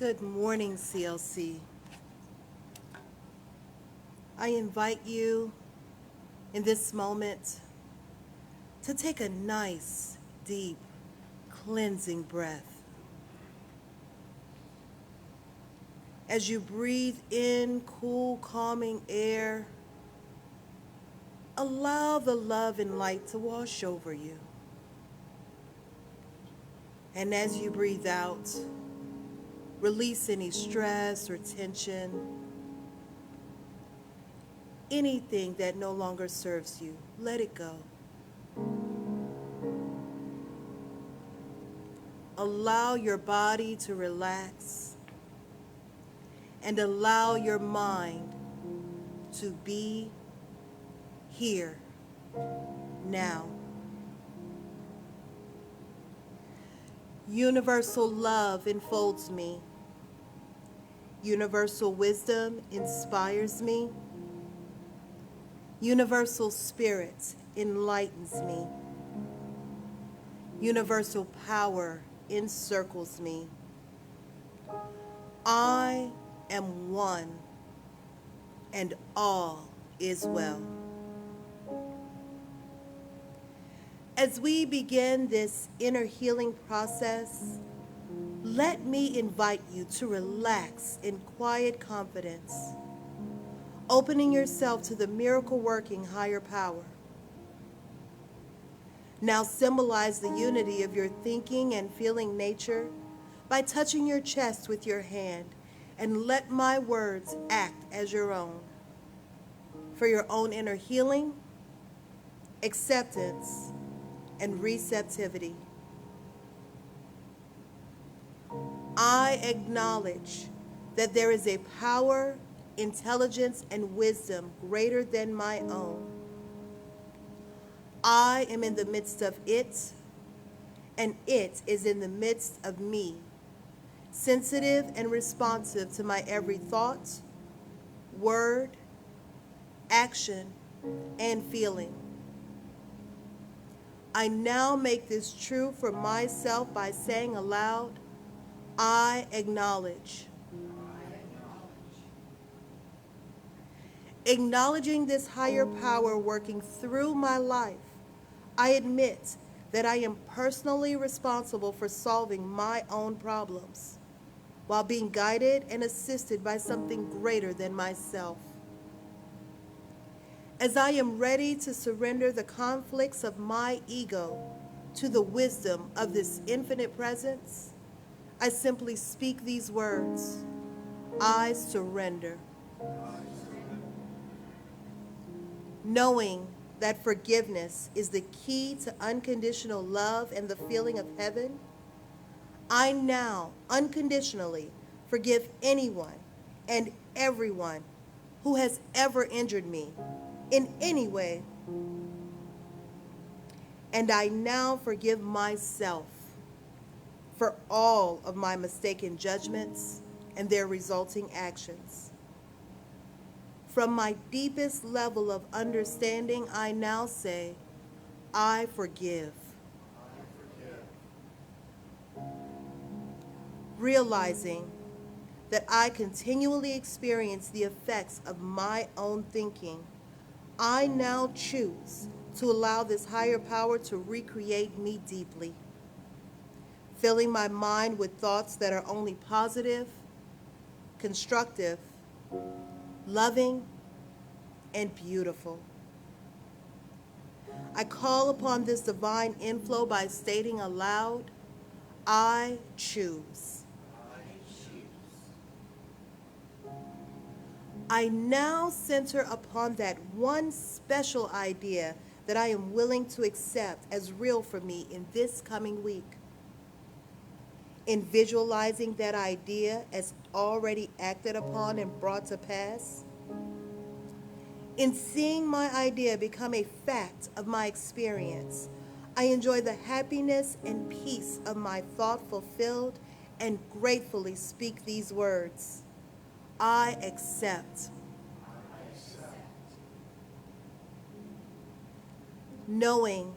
Good morning, CLC. I invite you in this moment to take a nice, deep, cleansing breath. As you breathe in cool, calming air, allow the love and light to wash over you. And as you breathe out, release any stress or tension, anything that no longer serves you. Let it go. Allow your body to relax and allow your mind to be here now. Universal love enfolds me. Universal wisdom inspires me. Universal spirit enlightens me. Universal power encircles me. I am one, and all is well. As we begin this inner healing process, let me invite you to relax in quiet confidence, opening yourself to the miracle-working higher power. Now symbolize the unity of your thinking and feeling nature by touching your chest with your hand, and let my words act as your own for your own inner healing, acceptance, and receptivity. I acknowledge that there is a power, intelligence, and wisdom greater than my own. I am in the midst of it, and it is in the midst of me, sensitive and responsive to my every thought, word, action, and feeling. I now make this true for myself by saying aloud, I acknowledge. Acknowledging this higher power working through my life, I admit that I am personally responsible for solving my own problems while being guided and assisted by something greater than myself. As I am ready to surrender the conflicts of my ego to the wisdom of this infinite presence, I simply speak these words: I surrender. Knowing that forgiveness is the key to unconditional love and the feeling of heaven, I now unconditionally forgive anyone and everyone who has ever injured me in any way. And I now forgive myself for all of my mistaken judgments and their resulting actions. From my deepest level of understanding, I now say, I forgive. Realizing that I continually experience the effects of my own thinking, I now choose to allow this higher power to recreate me deeply, filling my mind with thoughts that are only positive, constructive, loving, and beautiful. I call upon this divine inflow by stating aloud, I choose. I now center upon that one special idea that I am willing to accept as real for me in this coming week. In visualizing that idea as already acted upon and brought to pass, in seeing my idea become a fact of my experience, I enjoy the happiness and peace of my thought fulfilled and gratefully speak these words: I accept. Knowing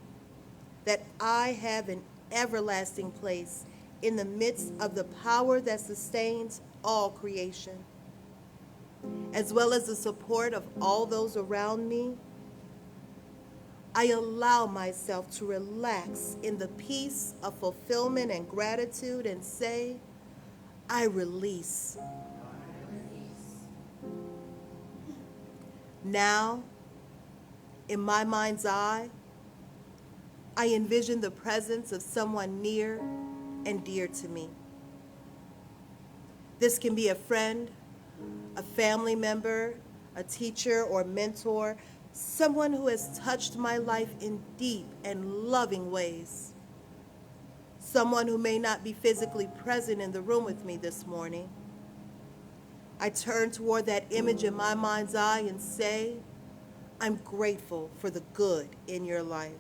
that I have an everlasting place in the midst of the power that sustains all creation, as well as the support of all those around me, I allow myself to relax in the peace of fulfillment and gratitude and say, I release. Now, in my mind's eye, I envision the presence of someone near and dear to me. This can be a friend, a family member, a teacher or mentor, someone who has touched my life in deep and loving ways. Someone who may not be physically present in the room with me this morning. I turn toward that image in my mind's eye and say, I'm grateful for the good in your life.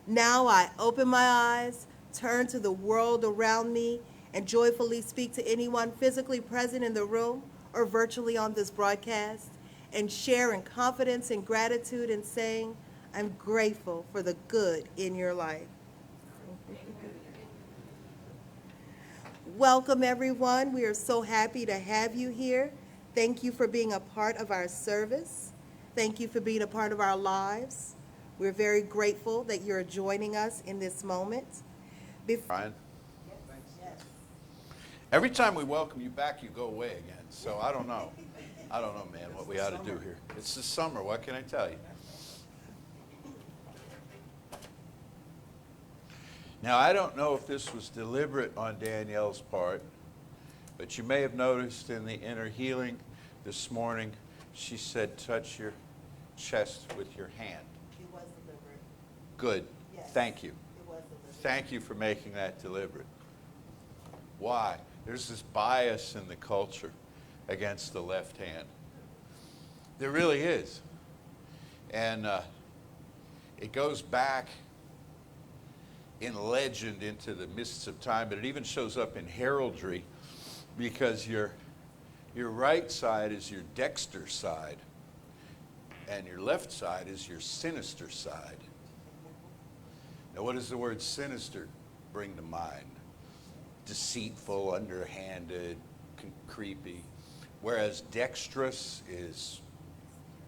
Now I open my eyes, turn to the world around me, and joyfully speak to anyone physically present in the room or virtually on this broadcast, and share in confidence and gratitude in saying, I'm grateful for the good in your life. Welcome, everyone. We are so happy to have you here. Thank you for being a part of our service. Thank you for being a part of our lives. We're very grateful that you're joining us in this moment. Brian? Every time we welcome you back, you go away again. So I don't know. I don't know, man, what we ought to do here. It's the summer. What can I tell you? Now, I don't know if this was deliberate on Danielle's part, but you may have noticed in the inner healing this morning, she said, touch your chest with your hand. It was deliberate. Good. Yes. Thank you. It was deliberate. Thank you for making that deliberate. Why? There's this bias in the culture against the left hand. There really is. And it goes back in legend into the mists of time, but it even shows up in heraldry because your right side is your dexter side and your left side is your sinister side. Now, what does the word sinister bring to mind? Deceitful, underhanded, creepy. Whereas dexterous is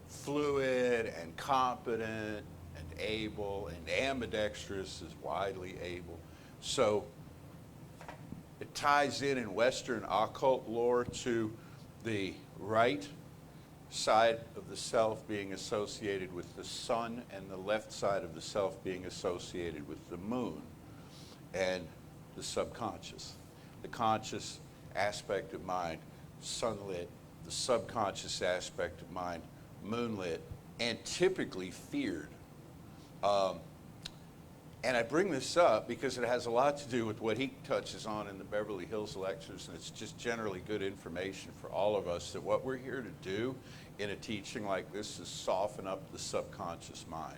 fluid and competent and able, and ambidextrous is widely able. So it ties in Western occult lore to the right side of the self being associated with the sun and the left side of the self being associated with the moon and the subconscious. The conscious aspect of mind, sunlit, the subconscious aspect of mind, moonlit, and typically feared. And I bring this up because it has a lot to do with what he touches on in the Beverly Hills Lectures, and it's just generally good information for all of us that what we're here to do in a teaching like this is soften up the subconscious mind.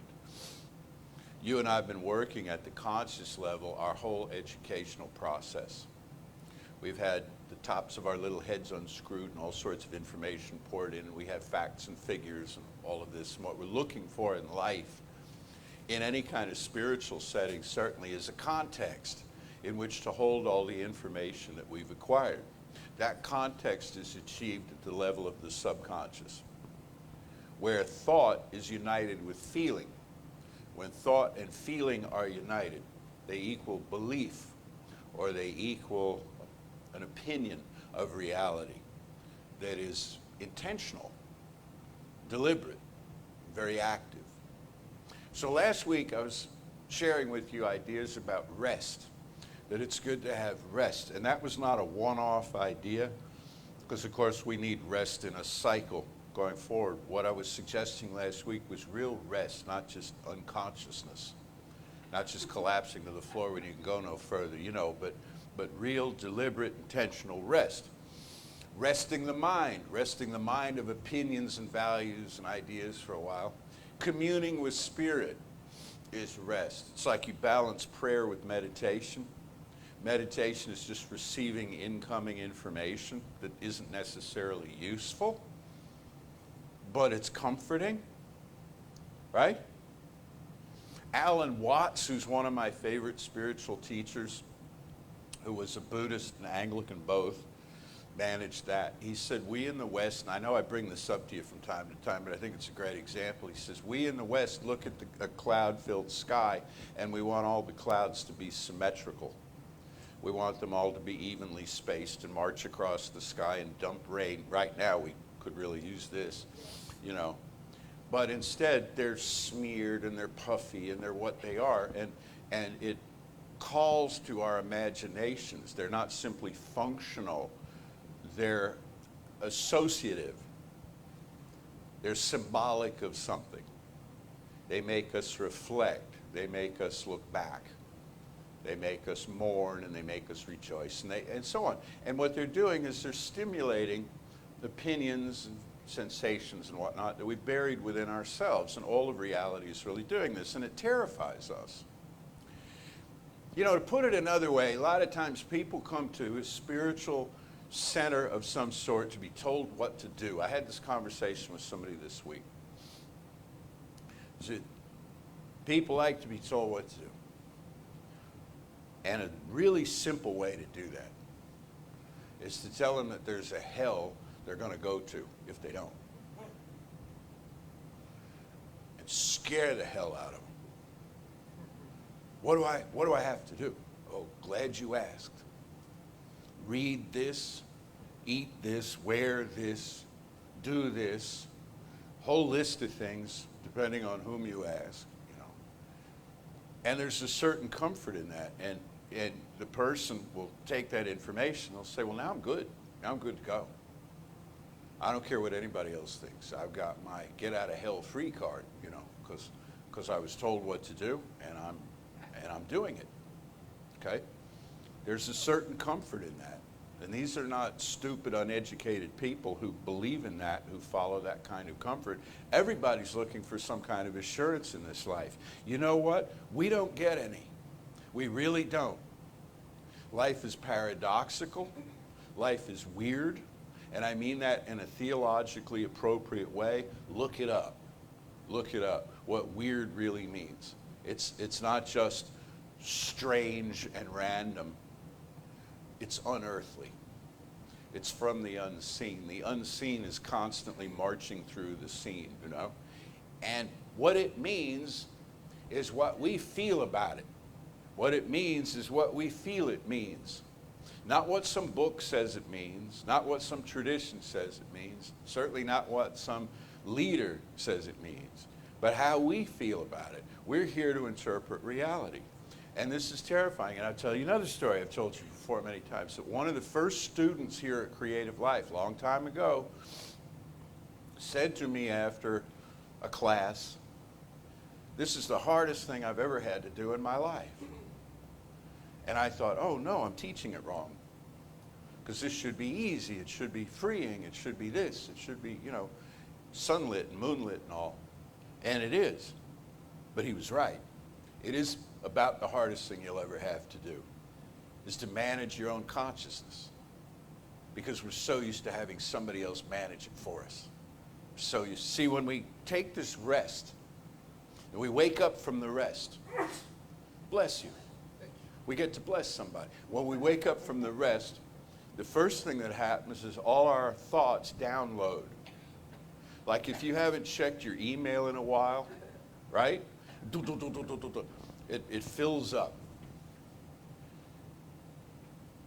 You and I have been working at the conscious level our whole educational process. We've had the tops of our little heads unscrewed and all sorts of information poured in, and we have facts and figures and all of this. And what we're looking for in life, in any kind of spiritual setting, certainly is a context in which to hold all the information that we've acquired. That context is achieved at the level of the subconscious, where thought is united with feeling. When thought and feeling are united, they equal belief, or they equal an opinion of reality that is intentional, deliberate, very active. So last week I was sharing with you ideas about rest, that it's good to have rest. And that was not a one-off idea, because of course we need rest in a cycle going forward. What I was suggesting last week was real rest, not just unconsciousness, not just collapsing to the floor when you can go no further, but real, deliberate, intentional rest. Resting the mind of opinions and values and ideas for a while. Communing with spirit is rest. It's like you balance prayer with meditation. Meditation is just receiving incoming information that isn't necessarily useful, but it's comforting, right? Alan Watts, who's one of my favorite spiritual teachers, who was a Buddhist and Anglican both, managed that. He said, we in the West, and I know I bring this up to you from time to time, but I think it's a great example. He says, we in the West look at a cloud-filled sky, and we want all the clouds to be symmetrical. We want them all to be evenly spaced and march across the sky and dump rain. Right now, we could really use this, you know. But instead, they're smeared and they're puffy and they're what they are. And it calls to our imaginations. They're not simply functional. They're associative. They're symbolic of something. They make us reflect. They make us look back. They make us mourn and they make us rejoice and so on. And what they're doing is they're stimulating opinions and sensations and whatnot that we've buried within ourselves. And all of reality is really doing this, and it terrifies us. You know, to put it another way, a lot of times people come to a spiritual center of some sort to be told what to do. I had this conversation with somebody this week. People like to be told what to do. And a really simple way to do that is to tell them that there's a hell they're going to go to if they don't. And scare the hell out of them. What do I have to do? Oh, glad you asked. Read this, eat this, wear this, do this, whole list of things depending on whom you ask, you know. And there's a certain comfort in that, and the person will take that information. They'll say, well, now I'm good. Now I'm good to go. I don't care what anybody else thinks. I've got my get out of hell free card, you know, because I was told what to do, and I'm doing it. Okay? There's a certain comfort in that. And these are not stupid, uneducated people who believe in that, who follow that kind of comfort. Everybody's looking for some kind of assurance in this life. You know what? We don't get any. We really don't. Life is paradoxical. Life is weird. And I mean that in a theologically appropriate way. Look it up. Look it up. What weird really means. It's not just strange and random. It's unearthly. It's from the unseen. The unseen is constantly marching through the seen, you know? And what it means is what we feel about it. What it means is what we feel it means. Not what some book says it means, not what some tradition says it means, certainly not what some leader says it means, but how we feel about it. We're here to interpret reality. And this is terrifying. And I'll tell you another story I've told you before many times, that one of the first students here at Creative Life, a long time ago, said to me after a class, this is the hardest thing I've ever had to do in my life. And I thought, oh no, I'm teaching it wrong. Because this should be easy, it should be freeing, it should be this, it should be, you know, sunlit and moonlit and all. And it is. But he was right. It is about the hardest thing you'll ever have to do, is to manage your own consciousness. Because we're so used to having somebody else manage it for us. So you see, when we take this rest, and we wake up from the rest, bless you. We get to bless somebody. When we wake up from the rest, the first thing that happens is all our thoughts download. Like if you haven't checked your email in a while, right? It fills up.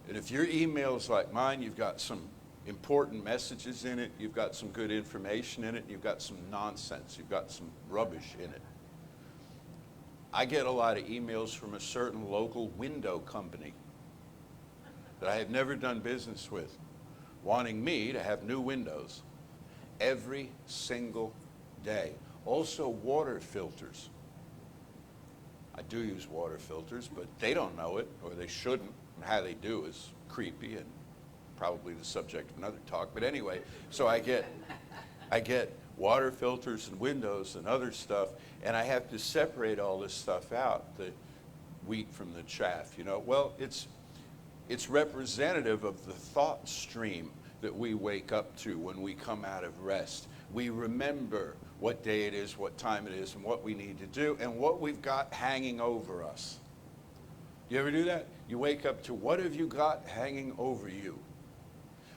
And if your email is like mine, you've got some important messages in it, you've got some good information in it, you've got some nonsense, you've got some rubbish in it. I get a lot of emails from a certain local window company that I have never done business with, wanting me to have new windows every single day. Also water filters. I do use water filters, but they don't know it, or they shouldn't. And how they do is creepy and probably the subject of another talk. But anyway, so I get water filters and windows and other stuff, and I have to separate all this stuff out, the wheat from the chaff, you know. Well, it's representative of the thought stream that we wake up to when we come out of rest. We remember what day it is, what time it is, and what we need to do, and what we've got hanging over us. You ever do that? You wake up to what have you got hanging over you?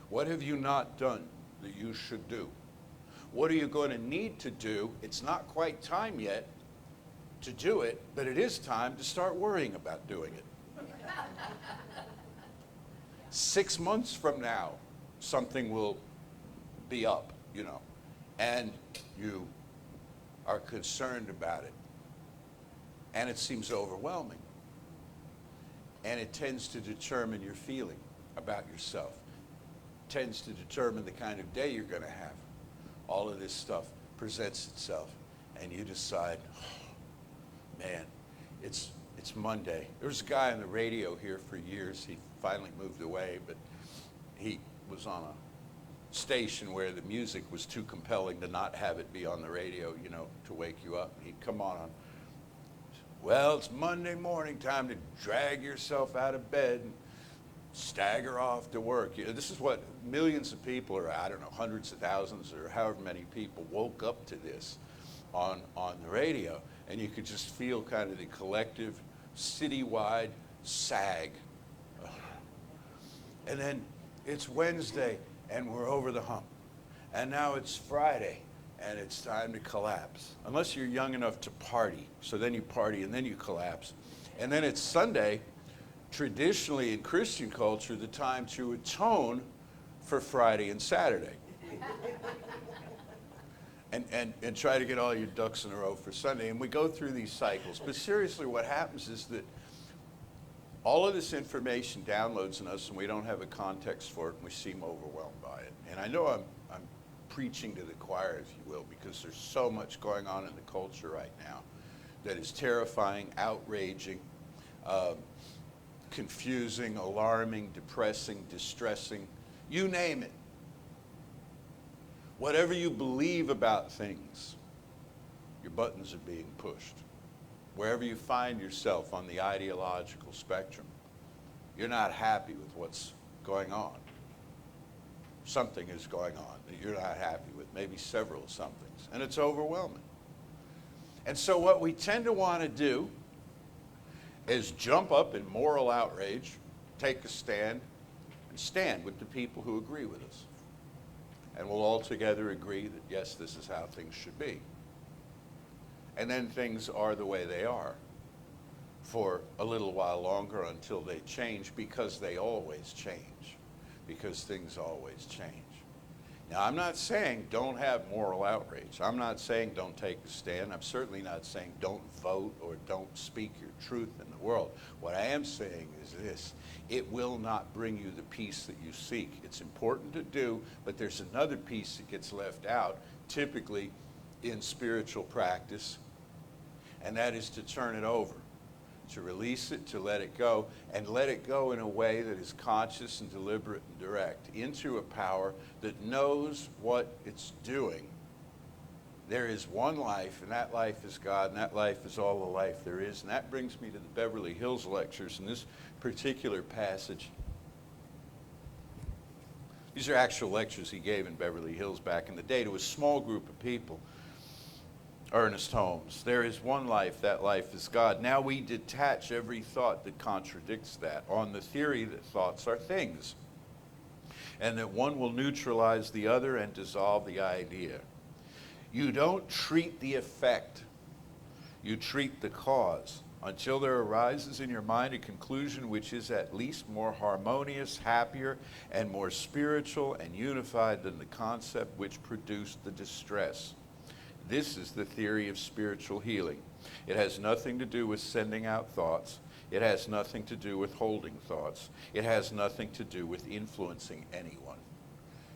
What have you not done that you should do? What are you going to need to do? It's not quite time yet to do it, but it is time to start worrying about doing it. 6 months from now, something will be up, and you are concerned about it. And it seems overwhelming. And it tends to determine your feeling about yourself. It tends to determine the kind of day you're going to have. All of this stuff presents itself, and you decide, oh, man, it's Monday. There was a guy on the radio here for years. He finally moved away, but he was on a station where the music was too compelling to not have it be on the radio, to wake you up. He'd come on, well, it's Monday morning, time to drag yourself out of bed and stagger off to work. This is what millions of people, or I don't know, hundreds of thousands or however many people woke up to this on the radio. And you could just feel kind of the collective citywide sag. And then it's Wednesday and we're over the hump. And now it's Friday and it's time to collapse. Unless you're young enough to party. So then you party and then you collapse. And then it's Sunday, traditionally in Christian culture, the time to atone for Friday and Saturday. And try to get all your ducks in a row for Sunday. And we go through these cycles. But seriously, what happens is that all of this information downloads in us and we don't have a context for it and we seem overwhelmed by it. And I know I'm preaching to the choir, if you will, because there's so much going on in the culture right now that is terrifying, outraging, confusing, alarming, depressing, distressing, you name it. Whatever you believe about things, your buttons are being pushed. Wherever you find yourself on the ideological spectrum, you're not happy with what's going on. Something is going on that you're not happy with, maybe several somethings, and it's overwhelming. And so what we tend to want to do is jump up in moral outrage, take a stand, and stand with the people who agree with us. And we'll all together agree that, yes, this is how things should be. And then things are the way they are for a little while longer until they change, because they always change, because things always change. Now, I'm not saying don't have moral outrage. I'm not saying don't take a stand. I'm certainly not saying don't vote or don't speak your truth in the world. What I am saying is this: it will not bring you the peace that you seek. It's important to do, but there's another piece that gets left out, typically in spiritual practice, and that is to turn it over, to release it, to let it go, and let it go in a way that is conscious and deliberate and direct, into a power that knows what it's doing. There is one life, and that life is God, and that life is all the life there is. And that brings me to the Beverly Hills Lectures in this particular passage. These are actual lectures he gave in Beverly Hills back in the day to a small group of people. Ernest Holmes. There is one life, that life is God. Now we detach every thought that contradicts that on the theory that thoughts are things, and that one will neutralize the other and dissolve the idea. You don't treat the effect, you treat the cause, until there arises in your mind a conclusion which is at least more harmonious, happier, and more spiritual and unified than the concept which produced the distress. This is the theory of spiritual healing. It has nothing to do with sending out thoughts. It has nothing to do with holding thoughts. It has nothing to do with influencing anyone.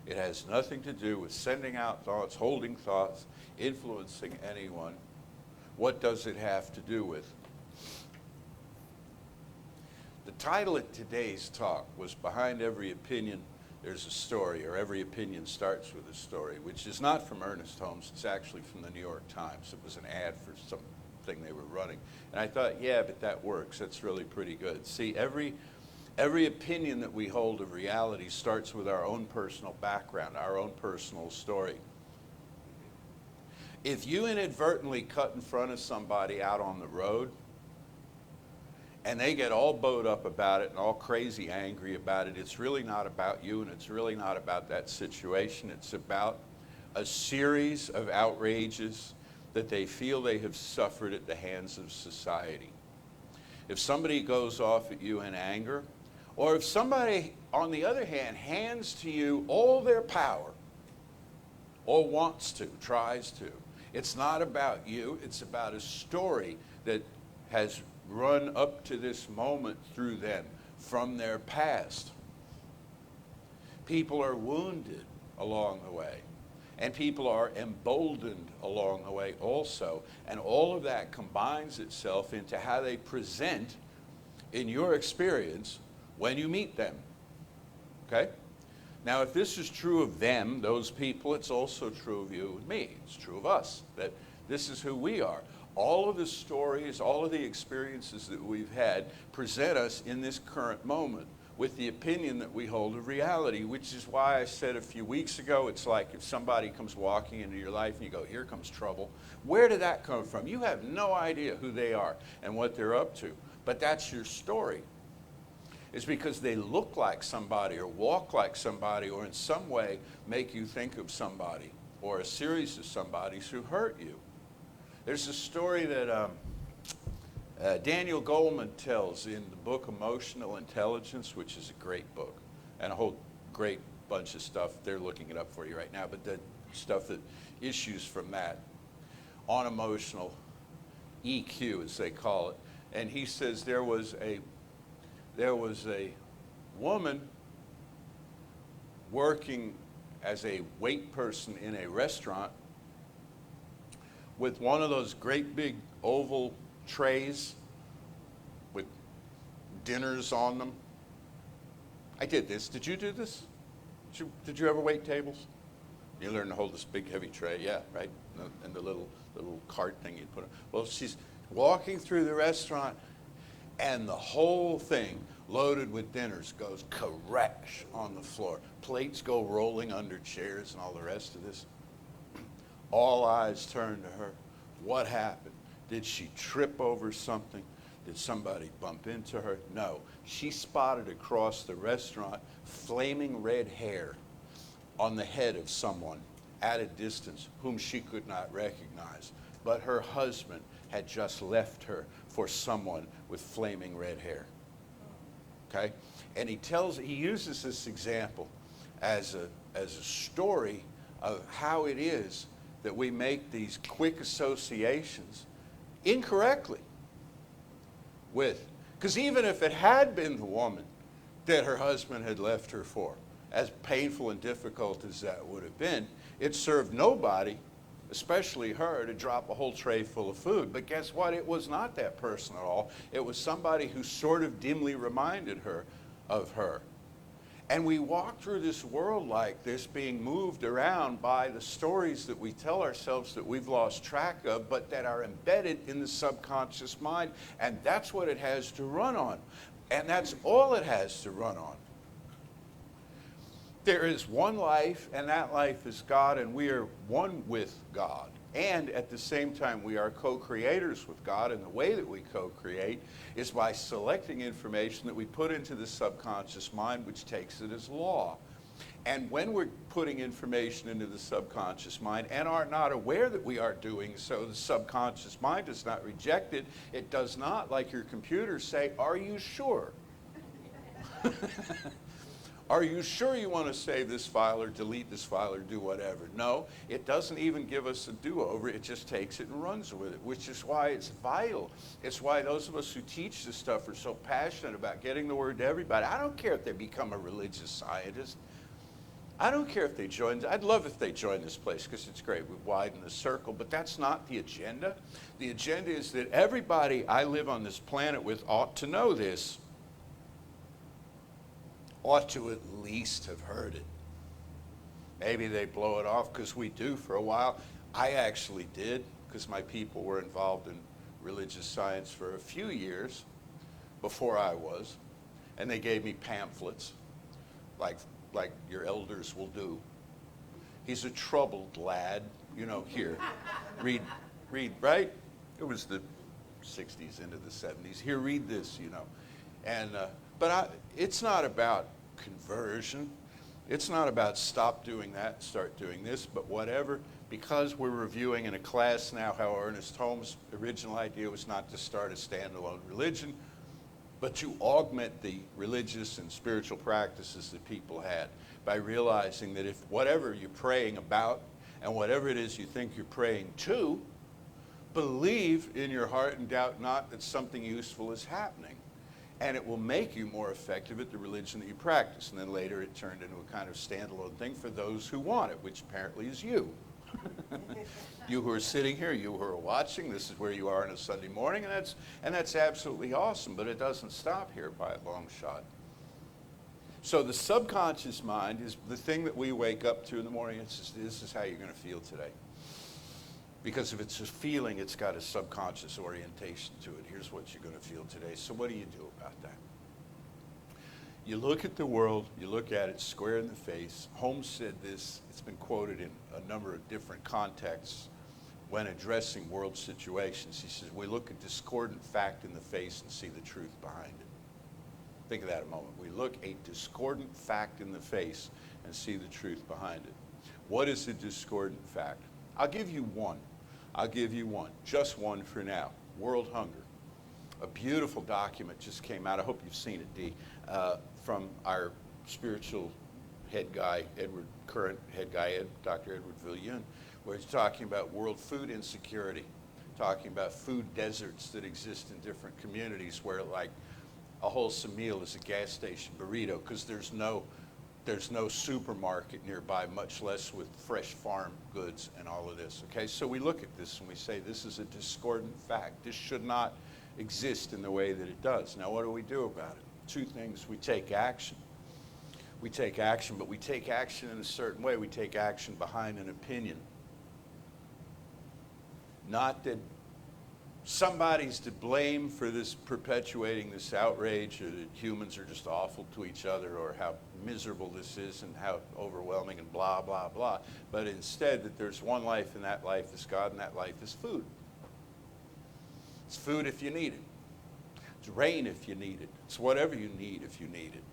It has nothing to do with sending out thoughts, holding thoughts, influencing anyone. What does it have to do with? The title of today's talk was Behind Every Opinion There's a Story, or Every Opinion Starts with a Story, which is not from Ernest Holmes. It's actually from the New York Times. It was an ad for something they were running. And I thought, yeah, but that works. That's really pretty good. See, every opinion that we hold of reality starts with our own personal background, our own personal story. If you inadvertently cut in front of somebody out on the road, and they get all bowed up about it and all crazy angry about it, it's really not about you, and it's really not about that situation. It's about a series of outrages that they feel they have suffered at the hands of society. If somebody goes off at you in anger, or if somebody, on the other hand, hands to you all their power, or wants to, tries to, it's not about you, it's about a story that has run up to this moment through them from their past. People are wounded along the way, and people are emboldened along the way also, and all of that combines itself into how they present in your experience when you meet them. Okay? Now, if this is true of them, those people, it's also true of you and me. It's true of us, that this is who we are. All of the stories, all of the experiences that we've had present us in this current moment with the opinion that we hold of reality, which is why I said a few weeks ago, it's like if somebody comes walking into your life and you go, here comes trouble. Where did that come from? You have no idea who they are and what they're up to, but that's your story. It's because they look like somebody or walk like somebody or in some way make you think of somebody or a series of somebodies who hurt you. There's a story that Daniel Goleman tells in the book Emotional Intelligence, which is a great book, and a whole great bunch of stuff. They're looking it up for you right now, but the stuff that issues from that on emotional EQ, as they call it. And he says there was a woman working as a wait person in a restaurant with one of those great big oval trays with dinners on them. I did this. Did you do this? Did you ever wait tables? You learn to hold this big heavy tray, yeah, right? And the little cart thing you put on. Well, she's walking through the restaurant, and the whole thing loaded with dinners goes crash on the floor. Plates go rolling under chairs and all the rest of this. All eyes turn to her. What happened? Did she trip over something? Did somebody bump into her? No. She spotted across the restaurant flaming red hair on the head of someone at a distance whom she could not recognize. But her husband had just left her for someone with flaming red hair. Okay? And he uses this example as a story of how it is that we make these quick associations incorrectly with. Because even if it had been the woman that her husband had left her for, as painful and difficult as that would have been, it served nobody, especially her, to drop a whole tray full of food. But guess what? It was not that person at all. It was somebody who sort of dimly reminded her of her. And we walk through this world like this, being moved around by the stories that we tell ourselves that we've lost track of, but that are embedded in the subconscious mind. And that's what it has to run on. And that's all it has to run on. There is one life, and that life is God, and we are one with God. And at the same time, we are co-creators with God, and the way that we co-create is by selecting information that we put into the subconscious mind, which takes it as law. And when we're putting information into the subconscious mind and are not aware that we are doing so, the subconscious mind does not reject it. It does not, like your computer, say, "Are you sure?" Are you sure you want to save this file or delete this file or do whatever? No, it doesn't even give us a do-over. It just takes it and runs with it, which is why it's vital. It's why those of us who teach this stuff are so passionate about getting the word to everybody. I don't care if they become a religious scientist. I don't care if they join. I'd love if they join this place because it's great. We've widened the circle, but that's not the agenda. The agenda is that everybody I live on this planet with ought to know this. Ought to at least have heard it. Maybe they blow it off because we do for a while. I actually did because my people were involved in religious science for a few years before I was. And they gave me pamphlets like your elders will do. He's a troubled lad, here. read, right? It was the 60s into the 70s. Here, read this, you know. And, it's not about conversion. It's not about stop doing that, start doing this, but whatever. Because we're reviewing in a class now how Ernest Holmes' original idea was not to start a standalone religion, but to augment the religious and spiritual practices that people had by realizing that if whatever you're praying about and whatever it is you think you're praying to, believe in your heart and doubt not that something useful is happening. And it will make you more effective at the religion that you practice. And then later it turned into a kind of standalone thing for those who want it, which apparently is you. You who are sitting here, you who are watching, this is where you are on a Sunday morning, and that's absolutely awesome, but it doesn't stop here by a long shot. So the subconscious mind is the thing that we wake up to in the morning. This is how you're going to feel today. Because if it's a feeling, it's got a subconscious orientation to it. Here's what you're going to feel today. So what do you do about that? You look at the world, you look at it square in the face. Holmes said this, it's been quoted in a number of different contexts when addressing world situations. He says, we look a discordant fact in the face and see the truth behind it. Think of that a moment. We look a discordant fact in the face and see the truth behind it. What is a discordant fact? I'll give you one. Just one for now. World hunger. A beautiful document just came out. I hope you've seen it, Dee, from our spiritual head guy, current head guy, Dr. Edward Viljoen, where he's talking about world food insecurity, talking about food deserts that exist in different communities where, like, a wholesome meal is a gas station burrito because there's no supermarket nearby, much less with fresh farm goods and all of this. Okay, so we look at this and we say this is a discordant fact. This should not exist in the way that it does. Now, what do we do about it? Two things. We take action. We take action, but we take action in a certain way. We take action behind an opinion. Not that somebody's to blame for this perpetuating this outrage, or that humans are just awful to each other, or how miserable this is and how overwhelming and blah, blah, blah. But instead that there's one life, and that life is God, and that life is food. It's food if you need it. It's rain if you need it. It's whatever you need if you need it.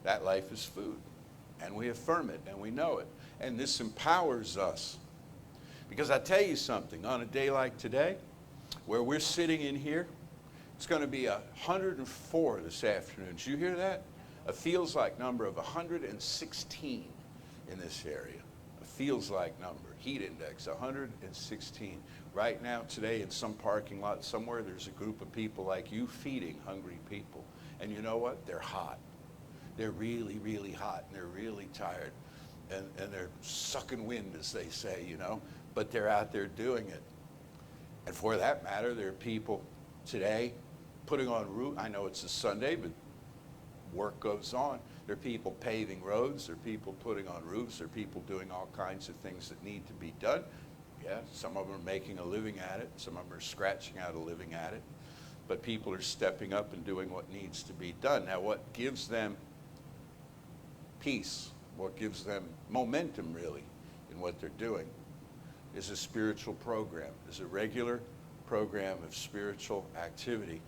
That life is food. And we affirm it, and we know it. And this empowers us. Because I tell you something, on a day like today, where we're sitting in here, it's going to be 104 this afternoon. Did you hear that? A feels like number of 116 in this area. A feels like number. Heat index, 116. Right now, today, in some parking lot somewhere, there's a group of people like you feeding hungry people. And you know what? They're hot. They're really, really hot, and they're really tired. And they're sucking wind, as they say, you know. But they're out there doing it. And for that matter, there are people today putting on roofs. I know it's a Sunday, but work goes on. There are people paving roads. There are people putting on roofs. There are people doing all kinds of things that need to be done. Yeah, some of them are making a living at it. Some of them are scratching out a living at it. But people are stepping up and doing what needs to be done. Now, what gives them peace, what gives them momentum, really, in what they're doing, is a spiritual program, is a regular program of spiritual activity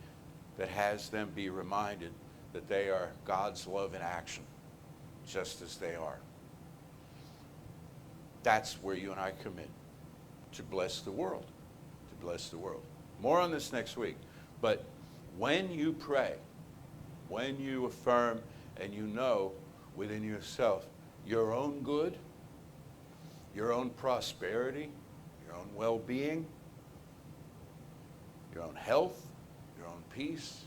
that has them be reminded that they are God's love in action, just as they are. That's where you and I commit to bless the world, to bless the world. More on this next week. But when you pray, when you affirm and you know within yourself your own good, your own prosperity, your own well-being, your own health, your own peace,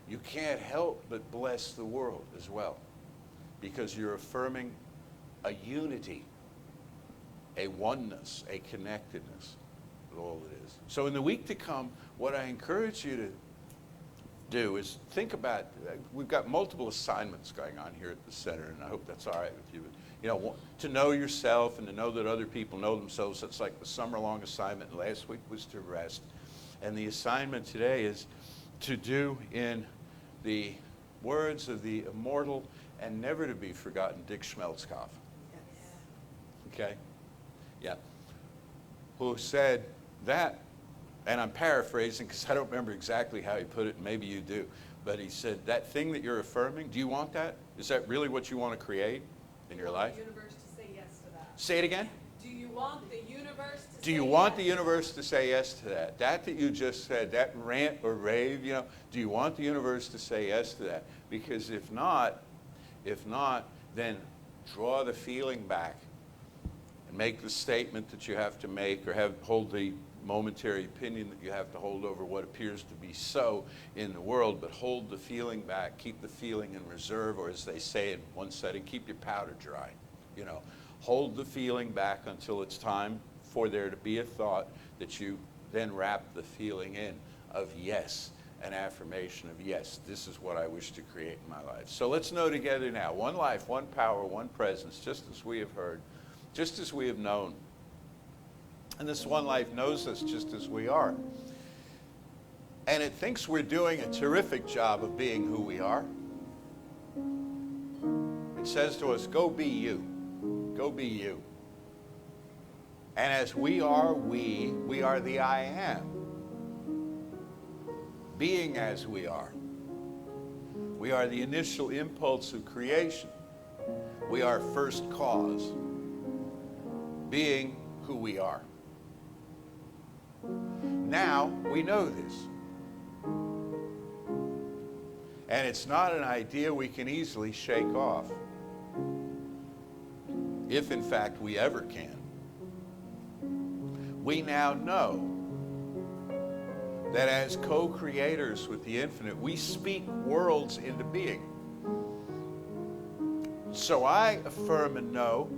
you can't help but bless the world as well, because you're affirming a unity, a oneness, a connectedness with all that is. So in the week to come, what I encourage you to do is think about, we've got multiple assignments going on here at the center, and I hope that's all right with you. You know, to know yourself and to know that other people know themselves. That's like the summer-long assignment. Last week was to rest. And the assignment today is to do, in the words of the immortal and never to be forgotten Dick Schmelzkopf. Okay? Yeah. who said that, and I'm paraphrasing because I don't remember exactly how he put it, and maybe you do, but he said, that thing that you're affirming, do you want that? Is that really what you want to create in your life? Do you want the universe to say yes to that? Say it again. Do you want the universe to say yes? Do you want the universe to say yes to that? That you just said, that rant or rave, you know, do you want the universe to say yes to that? Because if not, then draw the feeling back and make the statement that you have to make, or hold the momentary opinion that you have to hold over what appears to be so in the world, but hold the feeling back, keep the feeling in reserve, or as they say in one setting, keep your powder dry, you know. Hold the feeling back until it's time for there to be a thought that you then wrap the feeling in of yes, an affirmation of yes, this is what I wish to create in my life. So let's know together now, one life, one power, one presence, just as we have heard, just as we have known. And this one life knows us just as we are. And it thinks we're doing a terrific job of being who we are. It says to us, go be you. Go be you. And as we are the I am. Being as we are the initial impulse of creation. We are first cause. Being who we are. Now we know this. And it's not an idea we can easily shake off. If in fact we ever can. We now know that as co-creators with the infinite, we speak worlds into being. So I affirm and know,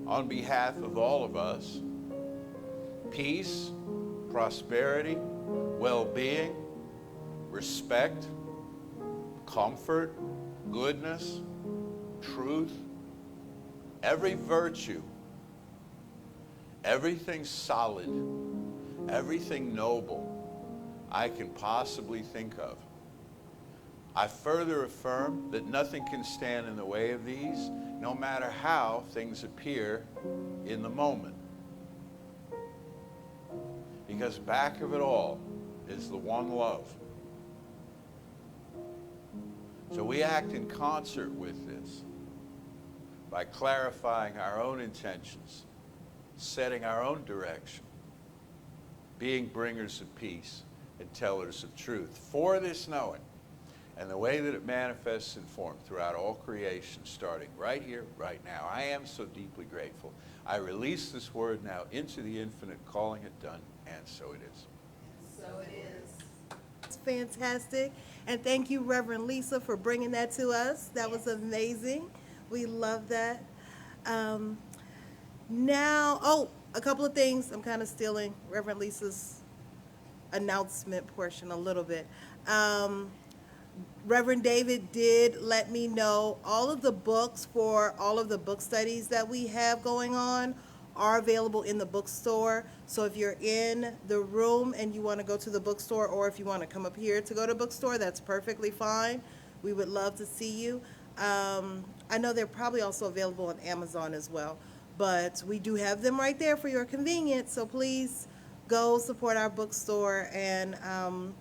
on behalf of all of us, peace, prosperity, well-being, respect, comfort, goodness, truth, every virtue, everything solid, everything noble I can possibly think of. I further affirm that nothing can stand in the way of these, no matter how things appear in the moment. Because back of it all is the one love. So we act in concert with this by clarifying our own intentions, setting our own direction, being bringers of peace and tellers of truth. For this knowing, and the way that it manifests in form throughout all creation, starting right here, right now, I am so deeply grateful. I release this word now into the infinite, calling it done, and so it is. So it is. It's fantastic. And thank you, Reverend Lisa, for bringing that to us. That was amazing. We love that. Now, a couple of things. I'm kind of stealing Reverend Lisa's announcement portion a little bit. Reverend David did let me know all of the books for all of the book studies that we have going on are available in the bookstore. So if you're in the room and you want to go to the bookstore, or if you want to come up here to go to the bookstore, that's perfectly fine. We would love to see you. I know they're probably also available on Amazon as well, but we do have them right there for your convenience. So please go support our bookstore and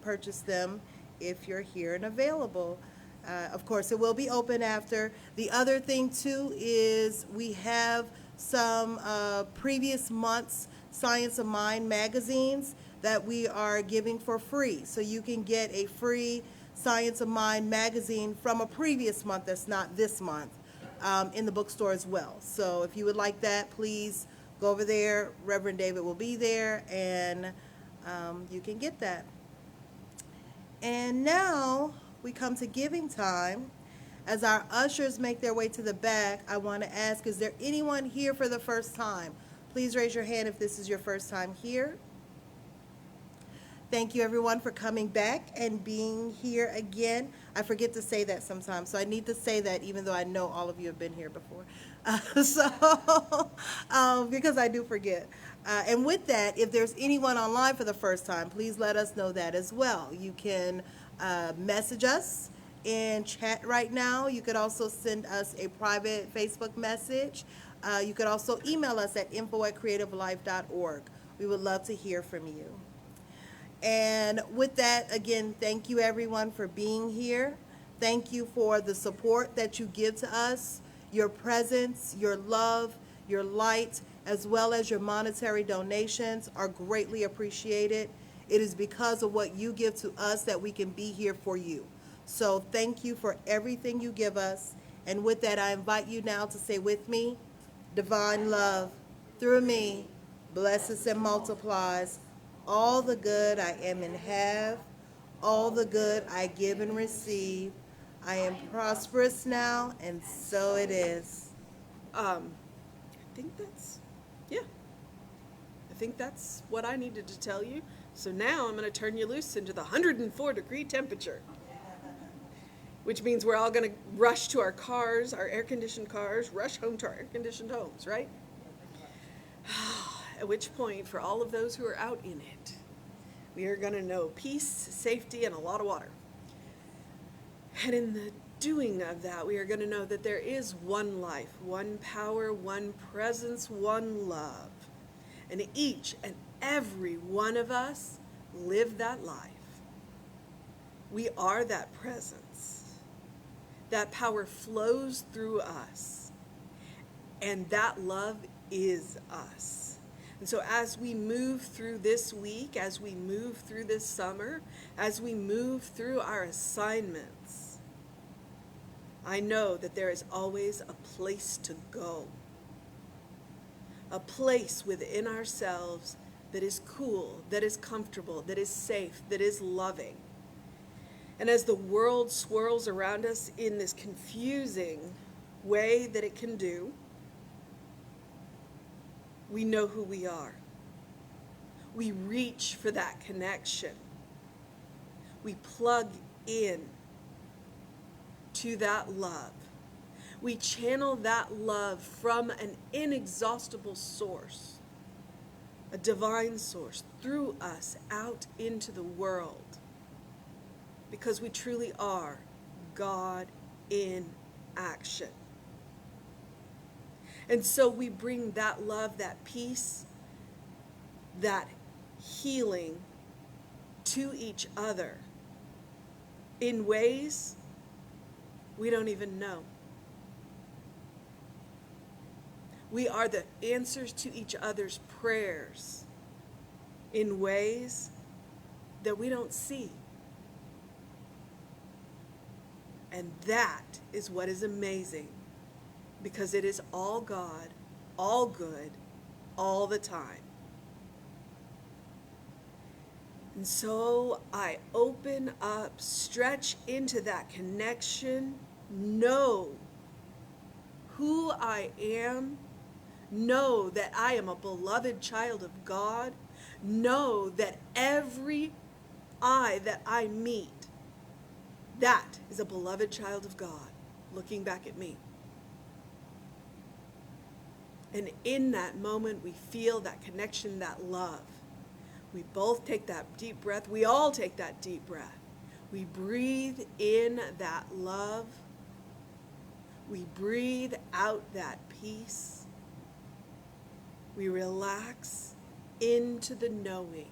purchase them if you're here and available. Of course, it will be open after. The other thing too is we have some previous months Science of Mind magazines that we are giving for free. So you can get a free Science of Mind magazine from a previous month that's not this month in the bookstore as well. So if you would like that, please go over there. Reverend David will be there, and you can get that. And now we come to giving time. As our ushers make their way to the back, I want to ask, is there anyone here for the first time? Please raise your hand if this is your first time here. Thank you, everyone, for coming back and being here again. I forget to say that sometimes, so I need to say that even though I know all of you have been here before. Because I do forget. And with that, if there's anyone online for the first time, please let us know that as well. You can message us in chat right now. You could also send us a private Facebook message. You could also email us at info@creativelife.org. We would love to hear from you. And with that, again, thank you everyone for being here. Thank you for the support that you give to us, your presence, your love, your light, as well as your monetary donations are greatly appreciated. It is because of what you give to us that we can be here for you. So thank you for everything you give us. And with that, I invite you now to say with me, divine love through me blesses and multiplies all the good I am and have, all the good I give and receive. I am prosperous now, and so it is. I think that's what I needed to tell you. So now I'm going to turn you loose into the 104-degree temperature, which means we're all going to rush to our cars, our air-conditioned cars, rush home to our air-conditioned homes, right? At which point, for all of those who are out in it, we are going to know peace, safety, and a lot of water. And in the doing of that, we are going to know that there is one life, one power, one presence, one love. And each and every one of us live that life. We are that presence. That power flows through us. And that love is us. And so as we move through this week, as we move through this summer, as we move through our assignments, I know that there is always a place to go. A place within ourselves that is cool, that is comfortable, that is safe, that is loving. And as the world swirls around us in this confusing way that it can do, we know who we are. We reach for that connection. We plug in to that love. We channel that love from an inexhaustible source, a divine source, through us out into the world. Because we truly are God in action. And so we bring that love, that peace, that healing to each other in ways we don't even know. We are the answers to each other's prayers in ways that we don't see. And that is what is amazing, because it is all God, all good, all the time. And so I open up, stretch into that connection, know who I am, know that I am a beloved child of God, know that every eye that I meet, that is a beloved child of God looking back at me. And in that moment, we feel that connection, that love. We both take that deep breath. We all take that deep breath. We breathe in that love. We breathe out that peace. We relax into the knowing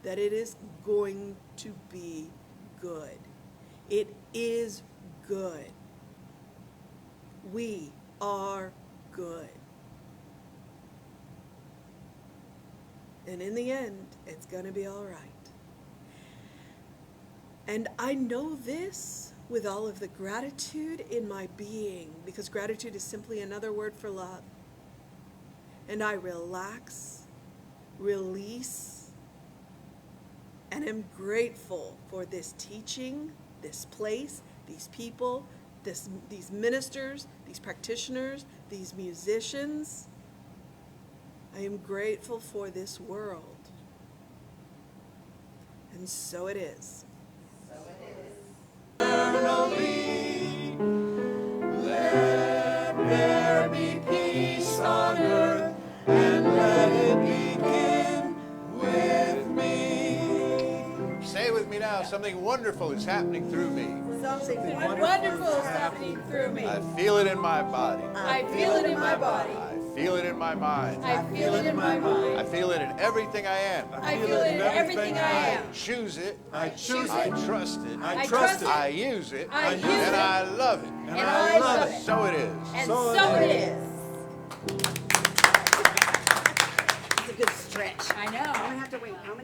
that it is going to be good. It is good. We are good. And in the end, it's going to be all right. And I know this with all of the gratitude in my being, because gratitude is simply another word for love. And I relax, release, and am grateful for this teaching, this place, these people, these ministers, these practitioners, these musicians. I am grateful for this world. And so it is. So it is. Let there be peace on earth, and let it begin with me. Say it with me now. Something wonderful is happening through me. Something Wonderful is happening through me. I feel it in my body. I feel it in my body. I feel it in my mind. I feel it in my mind. I feel it in everything I am. I feel it in everything I am. Choose it. I choose I it. trust it. I trust it. I use it. I use and it. I love it. And I love it. So it is. And So so it it is. It's a good stretch. I know. I'm gonna have to wait. How many?